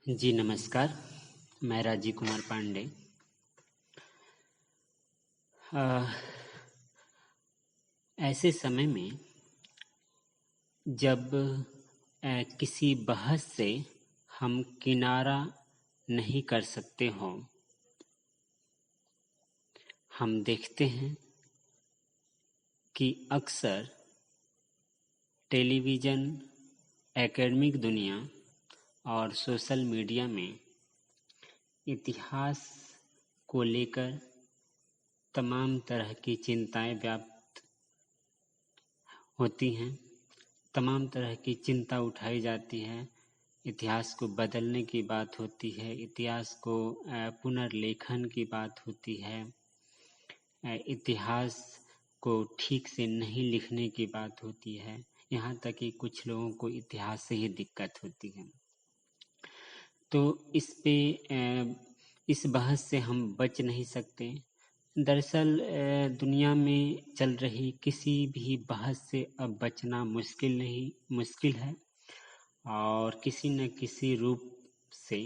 जी नमस्कार। मैं राजीव कुमार पांडे। ऐसे समय में जब किसी बहस से हम किनारा नहीं कर सकते हों, हम देखते हैं कि अक्सर टेलीविज़न, एकेडमिक दुनिया और सोशल मीडिया में इतिहास को लेकर तमाम तरह की चिंताएं व्याप्त होती हैं। तमाम तरह की चिंता उठाई जाती है। इतिहास को बदलने की बात होती है, इतिहास को पुनर्लेखन की बात होती है, इतिहास को ठीक से नहीं लिखने की बात होती है। यहाँ तक कि कुछ लोगों को इतिहास से ही दिक्कत होती है। तो इस बहस से हम बच नहीं सकते। दरअसल दुनिया में चल रही किसी भी बहस से अब बचना मुश्किल है और किसी न किसी रूप से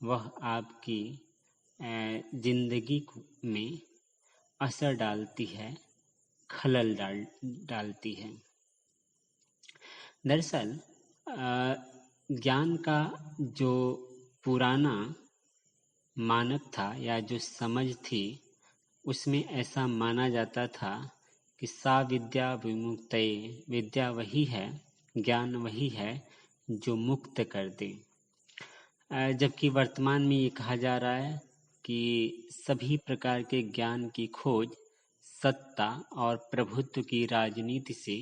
वह आपकी जिंदगी में असर डालती है, खलल डालती है। दरअसल ज्ञान का जो पुराना मानक था या जो समझ थी, उसमें ऐसा माना जाता था कि सा विद्या विमुक्तये, विद्या वही है, ज्ञान वही है जो मुक्त कर दे। जबकि वर्तमान में ये कहा जा रहा है कि सभी प्रकार के ज्ञान की खोज सत्ता और प्रभुत्व की राजनीति से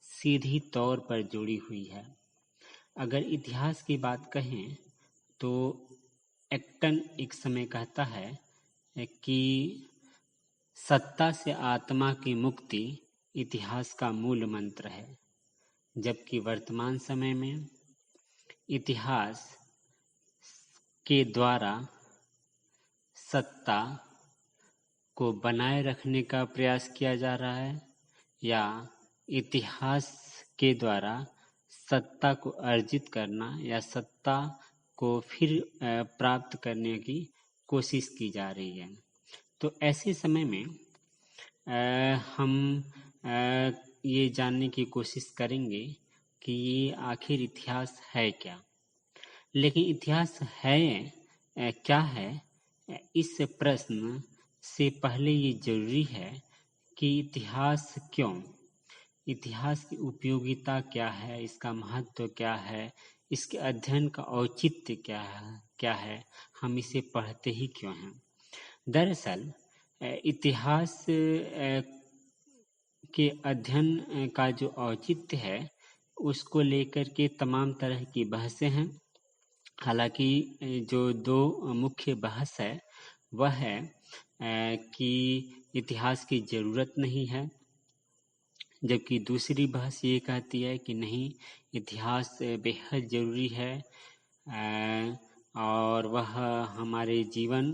सीधी तौर पर जुड़ी हुई है। अगर इतिहास की बात कहें तो एक्टन एक समय कहता है कि सत्ता से आत्मा की मुक्ति इतिहास का मूल मंत्र है, जबकि वर्तमान समय में इतिहास के द्वारा सत्ता को बनाए रखने का प्रयास किया जा रहा है या इतिहास के द्वारा सत्ता को अर्जित करना या सत्ता को फिर प्राप्त करने की कोशिश की जा रही है। तो ऐसे समय में हम ये जानने की कोशिश करेंगे कि ये आखिर इतिहास है क्या। लेकिन इतिहास है क्या है, इस प्रश्न से पहले ये जरूरी है कि इतिहास क्यों, इतिहास की उपयोगिता क्या है, इसका महत्व क्या है, इसके अध्ययन का औचित्य क्या है, हम इसे पढ़ते ही क्यों हैं। दरअसल इतिहास के अध्ययन का जो औचित्य है उसको लेकर के तमाम तरह की बहसें हैं। हालांकि जो दो मुख्य बहस है वह है कि इतिहास की ज़रूरत नहीं है, जबकि दूसरी बहस ये कहती है कि नहीं, इतिहास बेहद ज़रूरी है और वह हमारे जीवन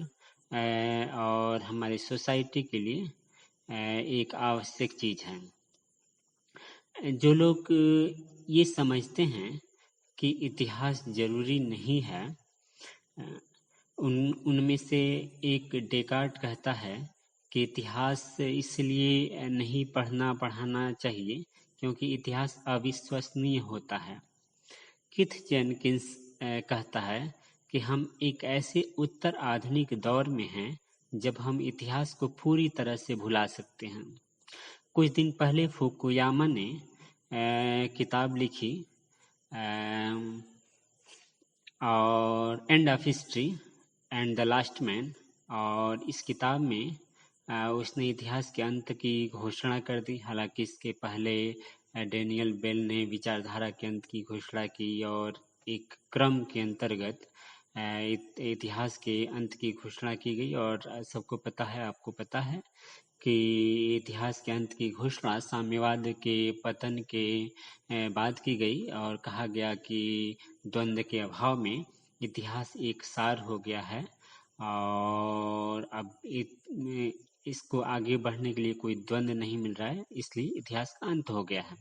और हमारे सोसाइटी के लिए एक आवश्यक चीज़ है। जो लोग ये समझते हैं कि इतिहास ज़रूरी नहीं है, उनमें से एक डेकार्ट कहता है कि इतिहास इसलिए नहीं पढ़ाना चाहिए क्योंकि इतिहास अविश्वसनीय होता है। कीथ जेनकिंस कहता है कि हम एक ऐसे उत्तर आधुनिक दौर में हैं जब हम इतिहास को पूरी तरह से भुला सकते हैं। कुछ दिन पहले फुकुयामा ने किताब लिखी और end of history and the last man, और इस किताब में उसने इतिहास के अंत की घोषणा कर दी। हालांकि इसके पहले डेनियल बेल ने विचारधारा के अंत की घोषणा की और एक क्रम के अंतर्गत इतिहास के अंत की घोषणा की गई। और सबको पता है, आपको पता है कि इतिहास के अंत की घोषणा साम्यवाद के पतन के बाद की गई और कहा गया कि द्वंद्व के अभाव में इतिहास एक सार हो गया है और अब इसको आगे बढ़ने के लिए कोई द्वंद्व नहीं मिल रहा है, इसलिए इतिहास का अंत हो गया है।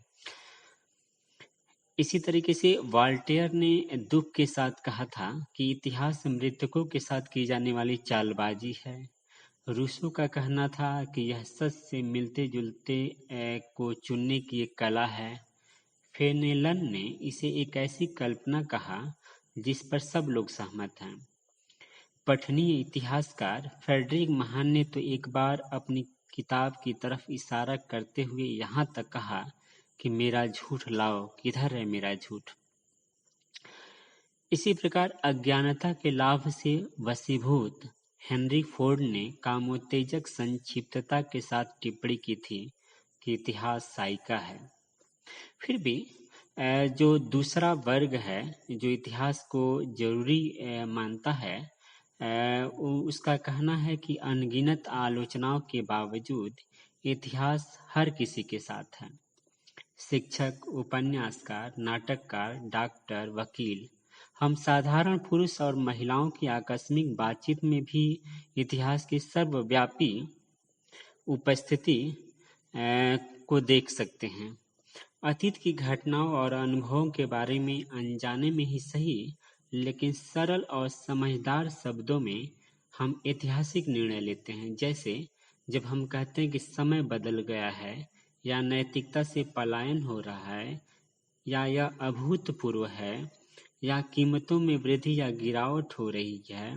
इसी तरीके से वॉल्टेयर ने दुख के साथ कहा था कि इतिहास मृतकों के साथ की जाने वाली चालबाजी है। रूसो का कहना था कि यह सच से मिलते जुलते को चुनने की एक कला है। फेनेलन ने इसे एक ऐसी कल्पना कहा जिस पर सब लोग सहमत हैं। पठनीय इतिहासकार फ्रेडरिक महान ने तो एक बार अपनी किताब की तरफ इशारा करते हुए यहाँ तक कहा कि मेरा झूठ लाओ, किधर है मेरा झूठ। इसी प्रकार अज्ञानता के लाभ से वशीभूत हेनरी फोर्ड ने कामोत्तेजक संक्षिप्तता के साथ टिप्पणी की थी कि इतिहास साइका है। फिर भी जो दूसरा वर्ग है जो इतिहास को जरूरी मानता है, उसका कहना है कि अनगिनत आलोचनाओं के बावजूद इतिहास हर किसी के साथ है। शिक्षक, उपन्यासकार, नाटककार, डॉक्टर, वकील, हम साधारण पुरुष और महिलाओं की आकस्मिक बातचीत में भी इतिहास की सर्वव्यापी उपस्थिति को देख सकते हैं। अतीत की घटनाओं और अनुभवों के बारे में अनजाने में ही सही, लेकिन सरल और समझदार शब्दों में हम ऐतिहासिक निर्णय लेते हैं। जैसे जब हम कहते हैं कि समय बदल गया है, या नैतिकता से पलायन हो रहा है, या यह अभूतपूर्व है, या कीमतों में वृद्धि या गिरावट हो रही है।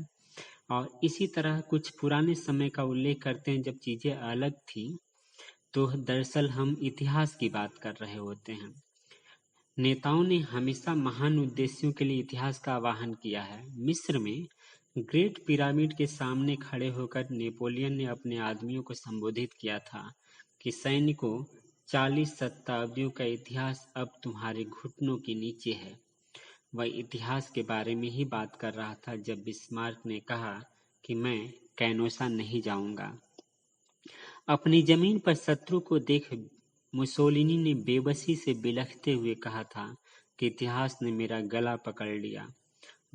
और इसी तरह कुछ पुराने समय का उल्लेख करते हैं जब चीजें अलग थी, तो दरअसल हम इतिहास की बात कर रहे होते हैं। नेताओं ने हमेशा महान उद्देश्यों के लिए इतिहास का आह्वान किया है। मिस्र में ग्रेट पिरामिड के सामने खड़े होकर नेपोलियन ने अपने आदमियों को संबोधित किया था कि सैनिकों, 40 शताब्दियों का इतिहास अब तुम्हारे घुटनों के नीचे है। वह इतिहास के बारे में ही बात कर रहा था जब बिस्मार्क ने कहा कि मैं कैनोसा नहीं जाऊंगा। अपनी जमीन पर शत्रु को देख मुसोलिनी ने बेबसी से बिलखते हुए कहा था कि इतिहास ने मेरा गला पकड़ लिया।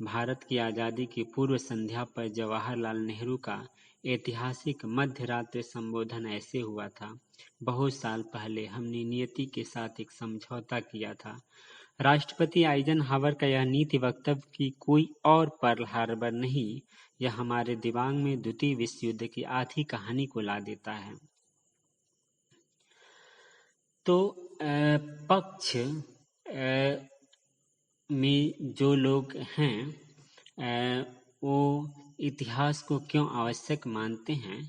भारत की आज़ादी की पूर्व संध्या पर जवाहरलाल नेहरू का ऐतिहासिक मध्य रात्रि संबोधन ऐसे हुआ था। बहुत साल पहले हमने नियति के साथ एक समझौता किया था। राष्ट्रपति आइजनहावर का यह नीति वक्तव्य की कोई और पर्ल हार्बर नहीं, यह हमारे दिमाग में द्वितीय विश्व युद्ध की आधी कहानी को ला देता है। तो पक्ष में जो लोग हैं वो इतिहास को क्यों आवश्यक मानते हैं,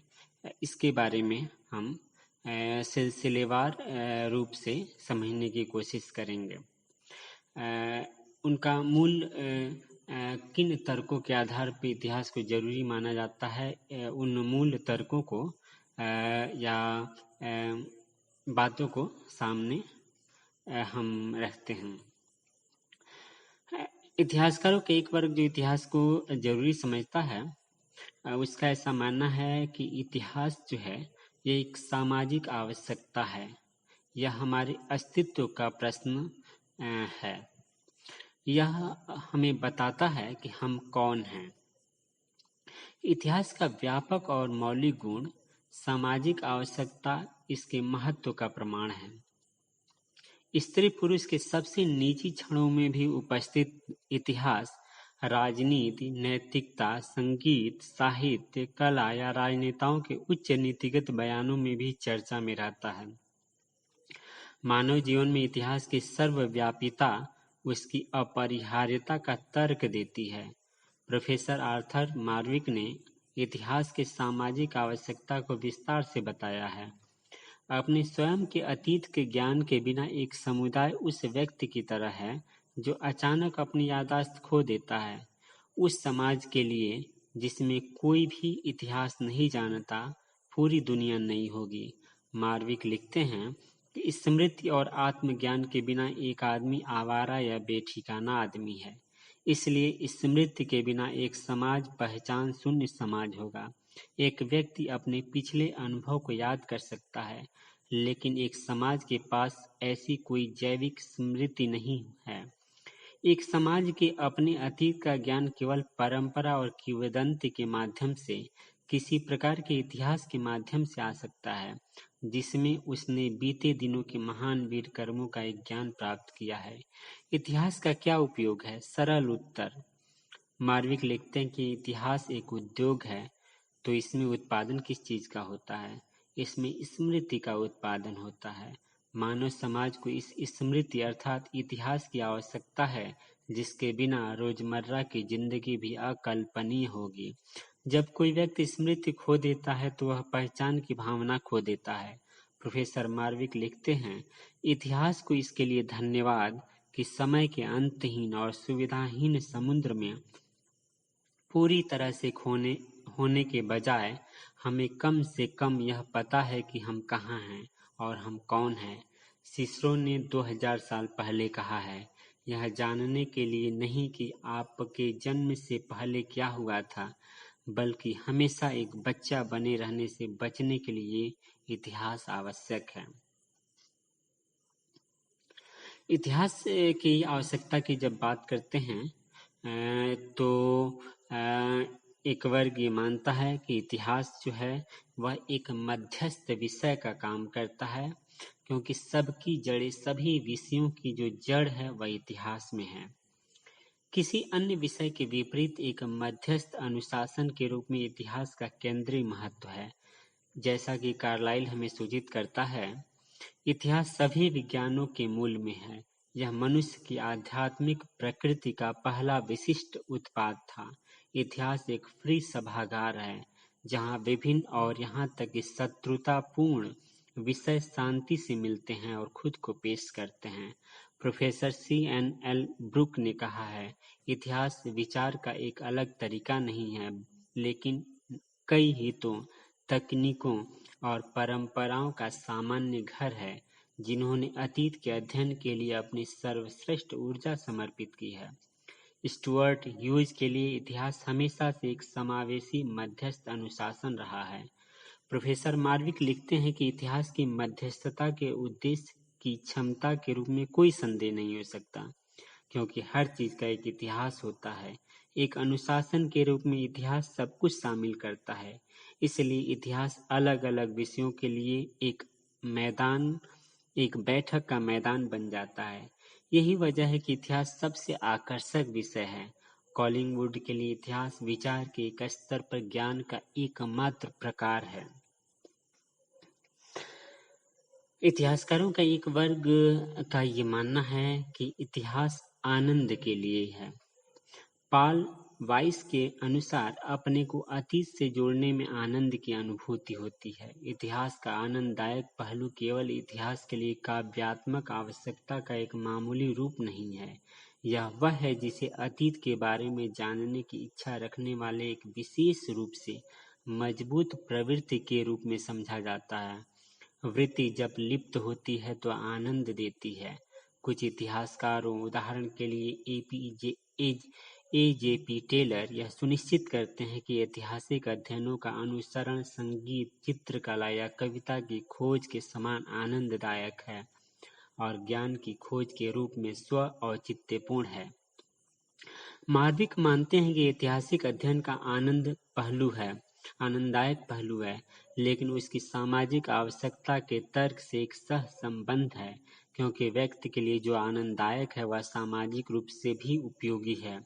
इसके बारे में हम सिलसिलेवार रूप से समझने की कोशिश करेंगे। उनका मूल किन तर्कों के आधार पर इतिहास को जरूरी माना जाता है, उन मूल तर्कों को या बातों को सामने हम रखते हैं। इतिहासकारों के एक वर्ग जो इतिहास को जरूरी समझता है, उसका ऐसा मानना है कि इतिहास जो है ये एक सामाजिक आवश्यकता है। यह हमारे अस्तित्व का प्रश्न है। यह हमें बताता है कि हम कौन हैं। इतिहास का व्यापक और मौलिक गुण सामाजिक आवश्यकता इसके महत्व का प्रमाण है। स्त्री पुरुष के सबसे निजी क्षणों में भी उपस्थित इतिहास राजनीति, नैतिकता, संगीत, साहित्य, कला या राजनेताओं के उच्च नीतिगत बयानों में भी चर्चा में रहता है। मानव जीवन में इतिहास की सर्वव्यापीता उसकी अपरिहार्यता का तर्क देती है। प्रोफेसर आर्थर मार्विक ने इतिहास के सामाजिक आवश्यकता को विस्तार से बताया है। अपने स्वयं के अतीत के ज्ञान के बिना एक समुदाय उस व्यक्ति की तरह है जो अचानक अपनी याददाश्त खो देता है। उस समाज के लिए जिसमें कोई भी इतिहास नहीं जानता, पूरी दुनिया नई होगी। मार्विक लिखते हैं कि स्मृति और आत्मज्ञान के बिना एक आदमी आवारा या बेठिकाना आदमी है। इसलिए स्मृति के बिना एक समाज पहचान शून्य समाज होगा। एक व्यक्ति अपने पिछले अनुभव को याद कर सकता है, लेकिन एक समाज के पास ऐसी कोई जैविक स्मृति नहीं है। एक समाज के अपने अतीत का ज्ञान केवल परंपरा और किंवदंती के माध्यम से, किसी प्रकार के इतिहास के माध्यम से आ सकता है। जिसमें उसने बीते दिनों के महान वीर कर्मों का एक ज्ञान प्राप्त किया है। इतिहास का क्या उपयोग है? सरल उत्तर। मार्विक लिखते हैं कि इतिहास एक उद्योग है, तो इसमें उत्पादन किस चीज का होता है? इसमें स्मृति का उत्पादन होता है। मानव समाज को इस स्मृति अर्थात इतिहास की आवश्यकता है, जिसके बिना रोजमर्रा की जिंदगी भी अकल्पनीय होगी। जब कोई व्यक्ति स्मृति खो देता है तो वह पहचान की भावना खो देता है। प्रोफेसर मार्विक लिखते हैं, इतिहास को इसके लिए धन्यवाद कि समय के अंतहीन और सुविधाहीन समुद्र में पूरी तरह से होने के बजाय हमें कम से कम यह पता है कि हम कहाँ हैं और हम कौन हैं। सिसरो ने 2000 साल पहले कहा है, यह जानने के लिए नहीं कि आपके जन्म से पहले क्या हुआ था, बल्कि हमेशा एक बच्चा बने रहने से बचने के लिए इतिहास आवश्यक है। इतिहास की आवश्यकता की जब बात करते हैं तो एक वर्ग ये मानता है कि इतिहास जो है वह एक मध्यस्थ विषय का काम करता है, क्योंकि सबकी जड़ें, सभी विषयों की जो जड़ है वह इतिहास में है। किसी अन्य विषय के विपरीत एक मध्यस्थ अनुशासन के रूप में इतिहास का केंद्रीय महत्व है। जैसा कि कार्लाइल हमें सूचित करता है, इतिहास सभी विज्ञानों के मूल में है। यह मनुष्य की आध्यात्मिक प्रकृति का पहला विशिष्ट उत्पाद था। इतिहास एक फ्री सभागार है, जहाँ विभिन्न और यहाँ तक कि शत्रुतापूर्ण विषय शांति से मिलते हैं और खुद को पेश करते हैं। Professor C.N.L. ब्रुक ने कहा है, इतिहास विचार का एक अलग तरीका नहीं है, लेकिन कई हितों, तकनीकों और परंपराओं का सामान्य घर है, जिन्होंने अतीत के अध्ययन के लिए अपनी सर्वश्रेष्ठ ऊर्जा समर्पित की है। स्टुअर्ट ह्यूज के लिए इतिहास हमेशा से एक समावेशी मध्यस्थ अनुशासन रहा है। प्रोफेसर मार्विक लिखते हैं कि इतिहास की मध्यस्थता के उद्देश्य की क्षमता के रूप में कोई संदेह नहीं हो सकता, क्योंकि हर चीज का एक इतिहास होता है। एक अनुशासन के रूप में इतिहास सब कुछ शामिल करता है, इसलिए इतिहास अलग अलग विषयों के लिए एक बैठक का मैदान बन जाता है। यही वजह है कि इतिहास सबसे आकर्षक विषय है। कॉलिंगवुड के लिए इतिहास विचार के एक स्तर पर ज्ञान का एकमात्र प्रकार है। इतिहासकारों का एक वर्ग का ये मानना है कि इतिहास आनंद के लिए है। पॉल वाइस के अनुसार अपने को अतीत से जोड़ने में आनंद की अनुभूति होती है। इतिहास का आनंददायक पहलू केवल इतिहास के लिए काव्यात्मक आवश्यकता का एक मामूली रूप नहीं है। यह वह है जिसे अतीत के बारे में जानने की इच्छा रखने वाले एक विशेष रूप से मजबूत प्रवृत्ति के रूप में समझा जाता है। वृत्ति जब लिप्त होती है तो आनंद देती है। कुछ इतिहासकारों, उदाहरण के लिए AJP टेलर, यह सुनिश्चित करते हैं कि ऐतिहासिक अध्ययनों का अनुसरण संगीत, चित्रकला या कविता की खोज के समान आनंददायक है और ज्ञान की खोज के रूप में स्व औचित्यपूर्ण है। मार्विक मानते हैं कि ऐतिहासिक अध्ययन का आनंददायक पहलू है, लेकिन उसकी सामाजिक आवश्यकता के तर्क से एक सह संबंध है, क्योंकि व्यक्ति के लिए जो आनंददायक है वह सामाजिक रूप से भी उपयोगी है।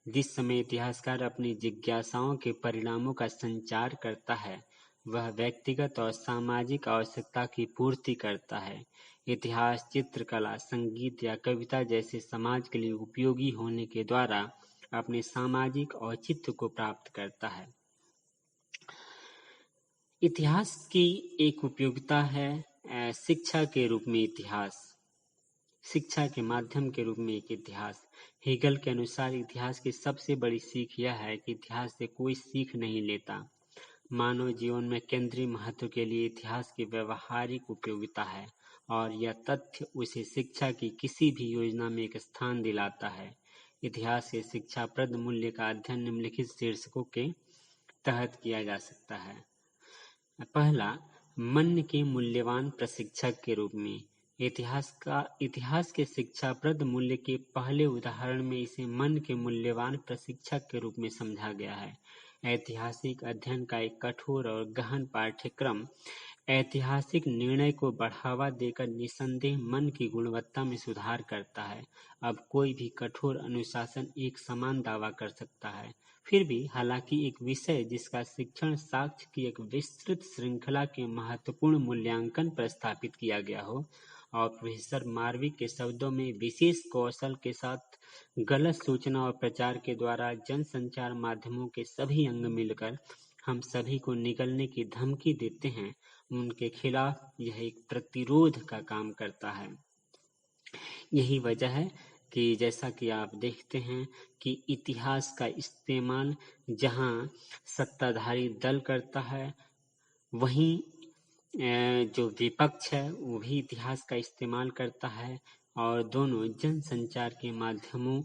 जिस समय इतिहासकार अपनी जिज्ञासाओं के परिणामों का संचार करता है, वह व्यक्तिगत और सामाजिक आवश्यकता की पूर्ति करता है। इतिहास, चित्रकला, संगीत या कविता जैसे समाज के लिए उपयोगी होने के द्वारा अपने सामाजिक औचित्य को प्राप्त करता है। इतिहास की एक उपयोगिता है शिक्षा के रूप में इतिहास, शिक्षा के माध्यम के रूप में एक इतिहास। हेगल के अनुसार इतिहास की सबसे बड़ी सीख यह है कि इतिहास से कोई सीख नहीं लेता। मानव जीवन में केंद्रीय महत्व के लिए इतिहास की व्यवहारिक उपयोगिता है और यह तथ्य उसे शिक्षा की किसी भी योजना में एक स्थान दिलाता है। इतिहास के शिक्षाप्रद मूल्य का अध्ययन निम्नलिखित शीर्षकों के तहत किया जा सकता है। पहला, मन के मूल्यवान प्रशिक्षक के रूप में। इतिहास के शिक्षाप्रद मूल्य के पहले उदाहरण में इसे मन के मूल्यवान प्रशिक्षक के रूप में समझा गया है। ऐतिहासिक अध्ययन का एक कठोर और गहन पाठ्यक्रम ऐतिहासिक निर्णय को बढ़ावा देकर निसंदेह मन की गुणवत्ता में सुधार करता है। अब कोई भी कठोर अनुशासन एक समान दावा कर सकता है। फिर भी हालांकि एक विषय जिसका शिक्षण साक्ष्य की एक विस्तृत श्रृंखला के महत्वपूर्ण मूल्यांकन पर स्थापित किया गया हो और प्रोफेसर मार्विक के शब्दों में विशेष कौशल के साथ गलत सूचना और प्रचार के द्वारा जनसंचार माध्यमों के सभी अंग मिलकर हम सभी को निगलने की धमकी देते हैं, उनके खिलाफ यह एक प्रतिरोध का काम करता है। यही वजह है कि जैसा कि आप देखते हैं कि इतिहास का इस्तेमाल जहां सत्ताधारी दल करता है, वहीं जो विपक्ष है वो भी इतिहास का इस्तेमाल करता है और दोनों जनसंचार के माध्यमों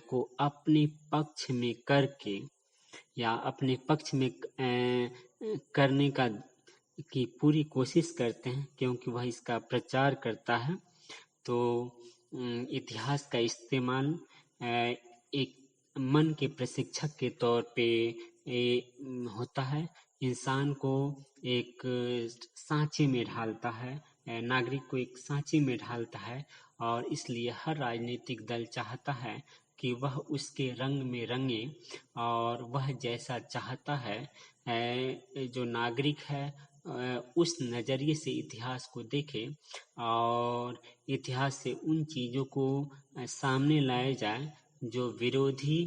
को अपने पक्ष में करके या अपने पक्ष में करने की पूरी कोशिश करते हैं, क्योंकि वह इसका प्रचार करता है। तो इतिहास का इस्तेमाल एक मन के प्रशिक्षक के तौर पे होता है। इंसान को एक सांचे में ढालता है, नागरिक को एक सांचे में ढालता है और इसलिए हर राजनीतिक दल चाहता है कि वह उसके रंग में रंगे और वह जैसा चाहता है जो नागरिक है उस नज़रिए से इतिहास को देखे और इतिहास से उन चीज़ों को सामने लाया जाए जो विरोधी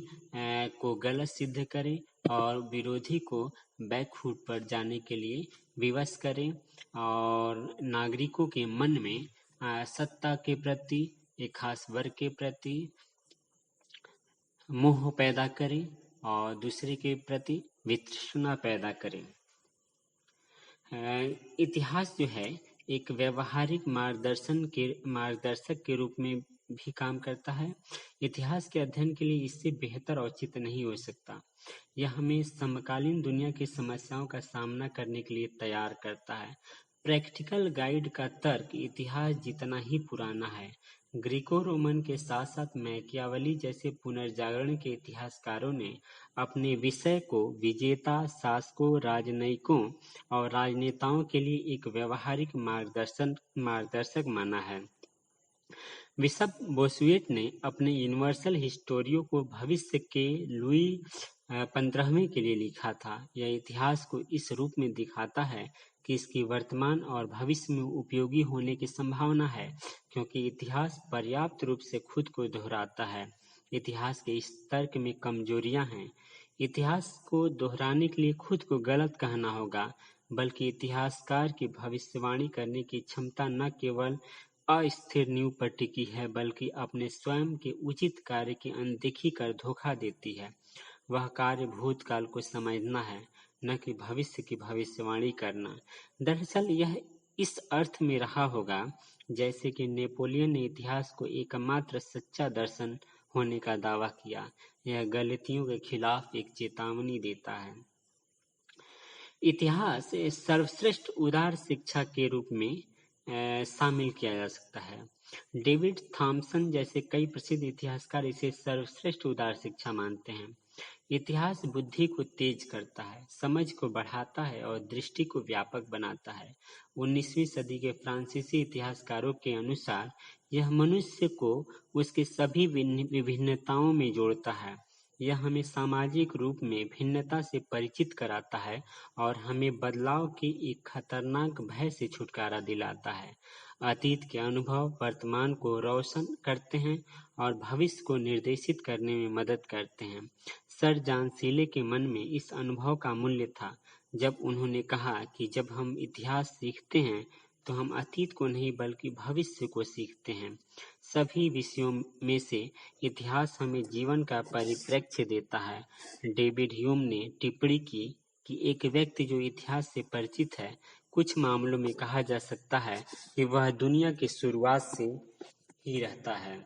को गलत सिद्ध करे और विरोधी को बैकफुट पर जाने के लिए विवश करे और नागरिकों के मन में सत्ता के प्रति, एक खास वर्ग के प्रति मोह पैदा करे और दूसरे के प्रति वितृष्णा पैदा करे। इतिहास जो है एक व्यवहारिक मार्गदर्शक के रूप में भी काम करता है। इतिहास के अध्ययन के लिए इससे बेहतर औचित्य नहीं हो सकता। यह हमें समकालीन दुनिया की समस्याओं का सामना करने के लिए तैयार करता है। प्रैक्टिकल गाइड का तर्क इतिहास जितना ही पुराना है। ग्रीको रोमन के साथ साथ मैकियावली जैसे पुनर्जागरण के इतिहासकारों ने अपने विषय को विजेता शासकों, राजनयिकों और राजनेताओं के लिए एक व्यवहारिक मार्गदर्शक माना है। बिशप बोसवेट ने अपने यूनिवर्सल हिस्टोरियो को भविष्य के लुई 15वें के लिए लिखा था। यह इतिहास को इस रूप में दिखाता है कि इसकी वर्तमान और भविष्य में उपयोगी होने की संभावना है, क्योंकि इतिहास पर्याप्त रूप से खुद को दोहराता है। इतिहास के इस तर्क में कमजोरियां हैं। इतिहास को दोहराने के लिए खुद को गलत कहना होगा, बल्कि इतिहासकार की भविष्यवाणी करने की क्षमता न केवल अस्थिर नींव पर टिकी है, बल्कि अपने स्वयं के उचित कार्य की अनदेखी कर धोखा देती है। वह कार्य भूतकाल को समझना है, न कि भविष्य की भविष्यवाणी करना। दरअसल यह इस अर्थ में रहा होगा जैसे कि नेपोलियन ने इतिहास को एकमात्र सच्चा दर्शन होने का दावा किया। यह गलतियों के खिलाफ एक चेतावनी देता है। इतिहास सर्वश्रेष्ठ उदार शिक्षा के रूप में शामिल किया जा सकता है। डेविड थॉमसन जैसे कई प्रसिद्ध इतिहासकार इसे सर्वश्रेष्ठ उदार शिक्षा मानते हैं। इतिहास बुद्धि को तेज करता है, समझ को बढ़ाता है और दृष्टि को व्यापक बनाता है। 19वीं सदी के फ्रांसीसी इतिहासकारों के अनुसार यह मनुष्य को उसके सभी विभिन्नताओं में जोड़ता है। यह हमें सामाजिक रूप में भिन्नता से परिचित कराता है और हमें बदलाव के एक खतरनाक भय से छुटकारा दिलाता है। अतीत के अनुभव वर्तमान को रोशन करते हैं और भविष्य को निर्देशित करने में मदद करते हैं। सर जॉन सीले के मन में इस अनुभव का मूल्य था जब उन्होंने कहा कि जब हम इतिहास सीखते हैं तो हम अतीत को नहीं बल्कि भविष्य को सीखते हैं। सभी विषयों में से इतिहास हमें जीवन का परिप्रेक्ष्य देता है। डेविड ह्यूम ने टिप्पणी की कि एक व्यक्ति जो इतिहास से परिचित है, कुछ मामलों में कहा जा सकता है कि वह दुनिया की शुरुआत से ही रहता है।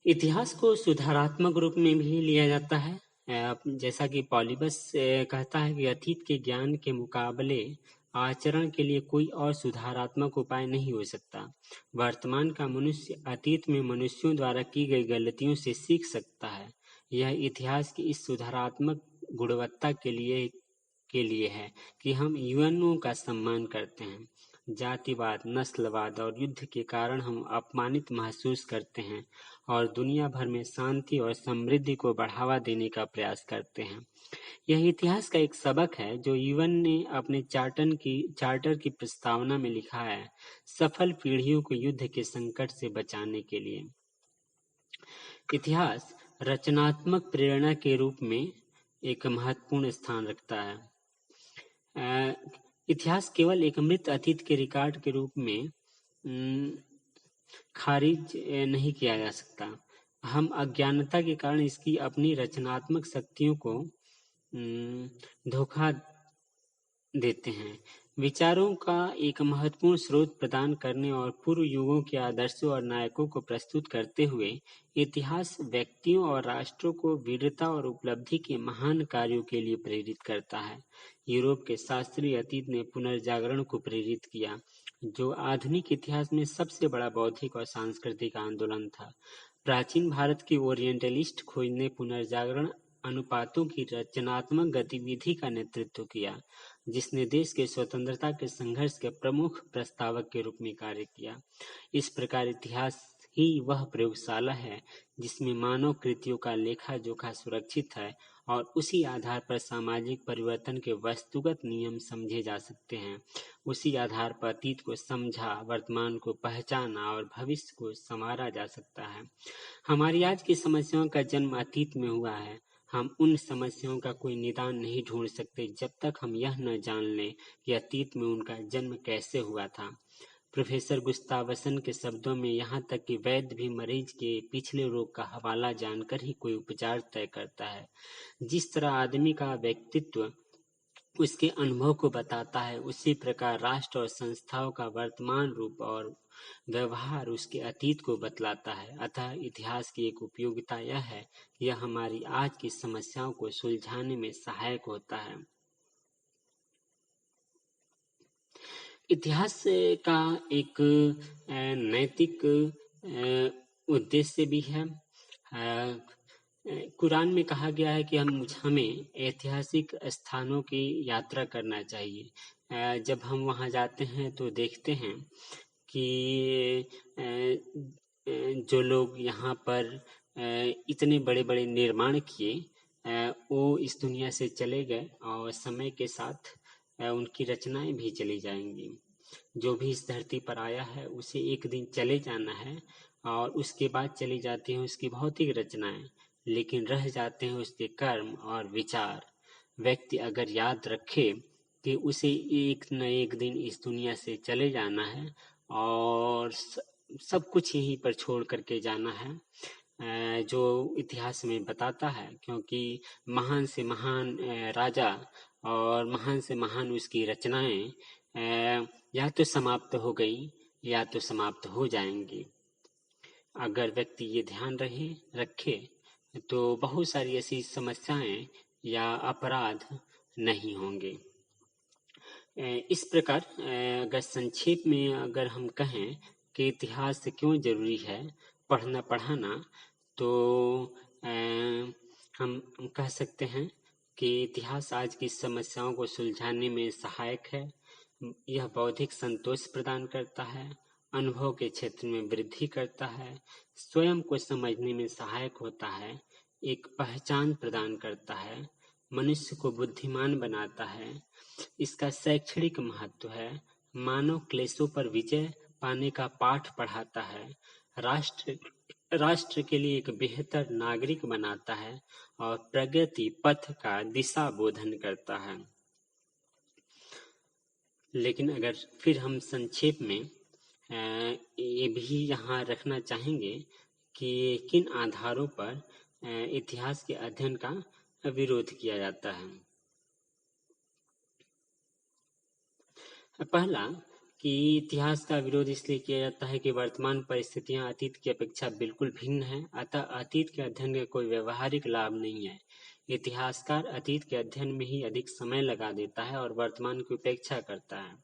इतिहास को सुधारात्मक रूप में भी लिया जाता है। जैसा कि पॉलीबस कहता है कि अतीत के ज्ञान के मुकाबले आचरण के लिए कोई और सुधारात्मक उपाय नहीं हो सकता। वर्तमान का मनुष्य अतीत में मनुष्यों द्वारा की गई गलतियों से सीख सकता है। यह इतिहास की इस सुधारात्मक गुणवत्ता के लिए के लिए है कि हम यूएनओ का सम्मान करते हैं। जातिवाद, नस्लवाद और युद्ध के कारण हम अपमानित महसूस करते हैं और दुनिया भर में शांति और समृद्धि को बढ़ावा देने का प्रयास करते हैं। यह इतिहास का एक सबक है जो यूएन ने अपने चार्टर की प्रस्तावना में लिखा है, सफल पीढ़ियों को युद्ध के संकट से बचाने के लिए। इतिहास रचनात्मक प्रेरणा के रूप में एक महत्वपूर्ण स्थान रखता है। इतिहास केवल एक मृत अतीत के रिकॉर्ड के रूप में खारिज नहीं किया जा सकता। हम अज्ञानता के कारण इसकी अपनी रचनात्मक शक्तियों को धोखा देते हैं। विचारों का एक महत्वपूर्ण स्रोत प्रदान करने और पूर्व युगों के आदर्शों और नायकों को प्रस्तुत करते हुए इतिहास व्यक्तियों और राष्ट्रों को वीरता और उपलब्धि के महान कार्यों के लिए प्रेरित करता है। यूरोप के शास्त्रीय अतीत ने पुनर्जागरण को प्रेरित किया, जो आधुनिक इतिहास में सबसे बड़ा बौद्धिक और सांस्कृतिक आंदोलन था। प्राचीन भारत की ओरिएंटलिस्ट खोज ने पुनर्जागरण अनुपातों की रचनात्मक गतिविधि का नेतृत्व किया, जिसने देश के स्वतंत्रता के संघर्ष के प्रमुख प्रस्तावक के रूप में कार्य किया। इस प्रकार इतिहास ही वह प्रयोगशाला है जिसमें मानव कृतियों का लेखा जोखा सुरक्षित है और उसी आधार पर सामाजिक परिवर्तन के वस्तुगत नियम समझे जा सकते हैं। उसी आधार पर अतीत को समझा, वर्तमान को पहचाना और भविष्य को संवारा जा सकता है। हमारी आज की समस्याओं का जन्म अतीत में हुआ है। हम उन समस्याओं का कोई निदान नहीं ढूंढ सकते जब तक हम यह न जान लें कि अतीत में उनका जन्म कैसे हुआ था। प्रोफेसर गुस्तावसन के शब्दों में, यहाँ तक कि वैद्य भी मरीज के पिछले रोग का हवाला जानकर ही कोई उपचार तय करता है। जिस तरह आदमी का व्यक्तित्व उसके अनुभव को बताता है, उसी प्रकार राष्ट्र और संस्थाओं का वर्तमान रूप और व्यवहार उसके अतीत को बतलाता है। अतः इतिहास की एक उपयोगिता यह है कि यह हमारी आज की समस्याओं को सुलझाने में सहायक होता है। इतिहास का एक नैतिक उद्देश्य भी है। कुरान में कहा गया है कि हमें ऐतिहासिक स्थानों की यात्रा करना चाहिए। जब हम वहाँ जाते हैं तो देखते हैं कि जो लोग यहाँ पर इतने बड़े बड़े निर्माण किए, वो इस दुनिया से चले गए और समय के साथ उनकी रचनाएं भी चली जाएंगी। जो भी इस धरती पर आया है उसे एक दिन चले जाना है और उसके बाद चली जाती हैं उसकी भौतिक रचनाएं, लेकिन रह जाते हैं उसके कर्म और विचार। व्यक्ति अगर याद रखे कि उसे एक न एक दिन इस दुनिया से चले जाना है और सब कुछ यहीं पर छोड़ करके जाना है, जो इतिहास में बताता है, क्योंकि महान से महान राजा और महान से महान उसकी रचनाएं या तो समाप्त हो गई या तो समाप्त हो जाएंगी। अगर व्यक्ति ये ध्यान रखे तो बहुत सारी ऐसी समस्याएं या अपराध नहीं होंगे। इस प्रकार अगर संक्षेप में अगर हम कहें कि इतिहास क्यों जरूरी है पढ़ाना, तो हम कह सकते हैं कि इतिहास आज की समस्याओं को सुलझाने में सहायक है। यह बौद्धिक संतोष प्रदान करता है, अनुभव के क्षेत्र में वृद्धि करता है, स्वयं को समझने में सहायक होता है, एक पहचान प्रदान करता है, मनुष्य को बुद्धिमान बनाता है। इसका शैक्षणिक महत्व है, मानव क्लेशों पर विजय पाने का पाठ पढ़ाता है, राष्ट्र के लिए एक बेहतर नागरिक बनाता है और प्रगति पथ का दिशा बोधन करता है। लेकिन अगर फिर हम संक्षेप में ये भी यहाँ रखना चाहेंगे कि किन आधारों पर इतिहास के अध्ययन का विरोध किया जाता है। पहला कि इतिहास का विरोध इसलिए किया जाता है कि वर्तमान परिस्थितियां अतीत की अपेक्षा बिल्कुल भिन्न हैं, अतः अतीत के अध्ययन का कोई व्यवहारिक लाभ नहीं है। इतिहासकार अतीत के अध्ययन में ही अधिक समय लगा देता है और वर्तमान की उपेक्षा करता है।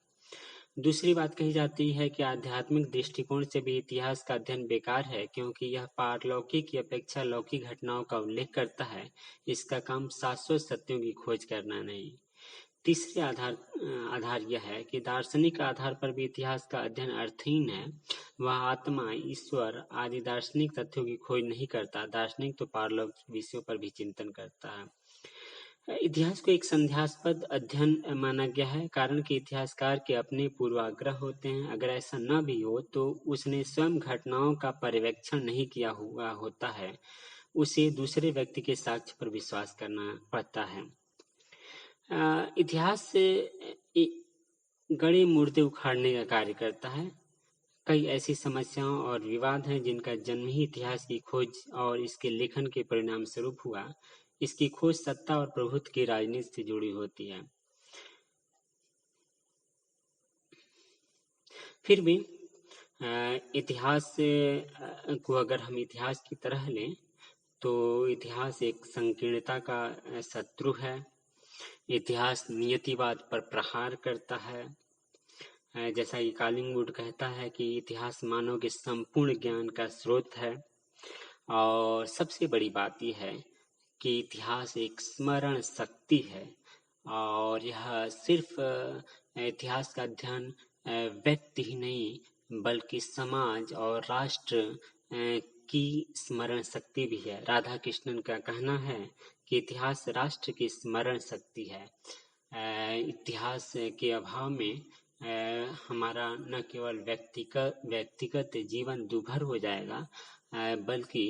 दूसरी बात कही जाती है कि आध्यात्मिक दृष्टिकोण से भी इतिहास का अध्ययन बेकार है, क्योंकि यह पारलौकिक की अपेक्षा लौकिक घटनाओं का उल्लेख करता है। इसका काम शाश्वत सत्यों की खोज करना नहीं। तीसरे आधार यह है कि दार्शनिक आधार पर भी इतिहास का अध्ययन अर्थहीन है। वह आत्मा, ईश्वर आदि दार्शनिक तथ्यों की खोज नहीं करता। दार्शनिक तो पारलौकिक विषयों पर भी चिंतन करता है। इतिहास को एक संध्यास्पद अध्ययन माना गया है, कारण कि इतिहासकार के अपने पूर्वाग्रह होते हैं। अगर ऐसा न भी हो तो उसने स्वयं घटनाओं का पर्यवेक्षण नहीं किया हुआ होता है, उसे दूसरे व्यक्ति के साक्ष्य पर विश्वास करना पड़ता है। इतिहास गड़े मुर्दे उखाड़ने का कार्य करता है। कई ऐसी समस्याओं और विवाद हैं जिनका जन्म ही इतिहास की खोज और इसके लेखन के परिणाम स्वरूप हुआ। इसकी खोज सत्ता और प्रभुत्व की राजनीति से जुड़ी होती है। फिर भी इतिहास को अगर हम इतिहास की तरह लें तो इतिहास एक संकीर्णता का शत्रु है। इतिहास नियतिवाद पर प्रहार करता है। जैसा कि कालिंगवुड कहता है कि इतिहास मानव के संपूर्ण ज्ञान का स्रोत है। और सबसे बड़ी बात यह है कि इतिहास एक स्मरण शक्ति है और यह सिर्फ इतिहास का अध्ययन व्यक्ति ही नहीं बल्कि समाज और राष्ट्र की स्मरण शक्ति भी है। राधा कृष्णन का कहना है कि इतिहास राष्ट्र की स्मरण शक्ति है। इतिहास के अभाव में हमारा न केवल व्यक्तिगत जीवन दुभर हो जाएगा बल्कि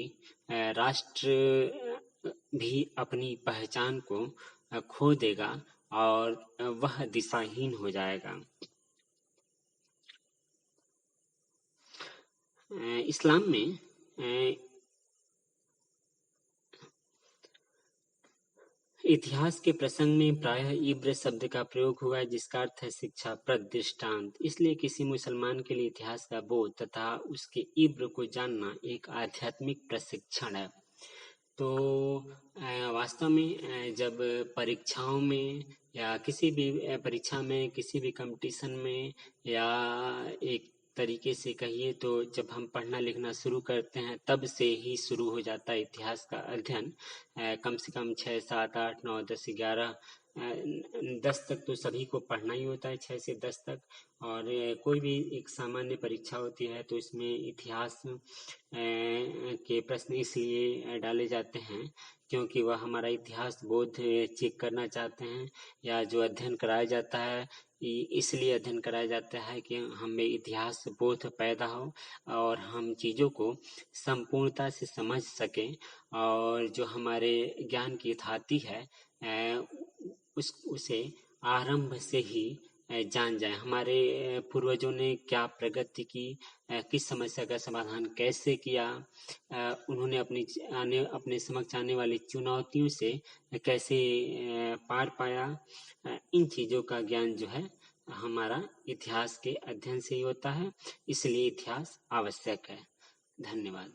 राष्ट्र भी अपनी पहचान को खो देगा और वह दिशाहीन हो जाएगा। इस्लाम में इतिहास के प्रसंग में प्रायः इब्र शब्द का प्रयोग हुआ है, जिसका अर्थ है शिक्षाप्रद दृष्टांत। इसलिए किसी मुसलमान के लिए इतिहास का बोध तथा उसके इब्र को जानना एक आध्यात्मिक प्रशिक्षण है। तो वास्तव में जब परीक्षाओं में या किसी भी परीक्षा में, किसी भी कंपटीशन में या एक तरीके से कहिए तो जब हम पढ़ना लिखना शुरू करते हैं तब से ही शुरू हो जाता है इतिहास का अध्ययन। कम से कम 6, 7, 8, 9, 10, 11, 10 तक तो सभी को पढ़ना ही होता है, 6 से 10 तक। और कोई भी एक सामान्य परीक्षा होती है तो इसमें इतिहास के प्रश्न इसलिए डाले जाते हैं क्योंकि वह हमारा इतिहास बोध चेक करना चाहते हैं, या जो अध्ययन कराया जाता है इसलिए अध्ययन कराया जाता है कि हमें इतिहास बोध पैदा हो और हम चीज़ों को संपूर्णता से समझ सकें और जो हमारे ज्ञान की थाती है उसे आरंभ से ही जान जाए। हमारे पूर्वजों ने क्या प्रगति की, किस समस्या का समाधान कैसे किया, उन्होंने अपने समक्ष आने वाली चुनौतियों से कैसे पार पाया, इन चीज़ों का ज्ञान जो है हमारा इतिहास के अध्ययन से ही होता है। इसलिए इतिहास आवश्यक है। धन्यवाद।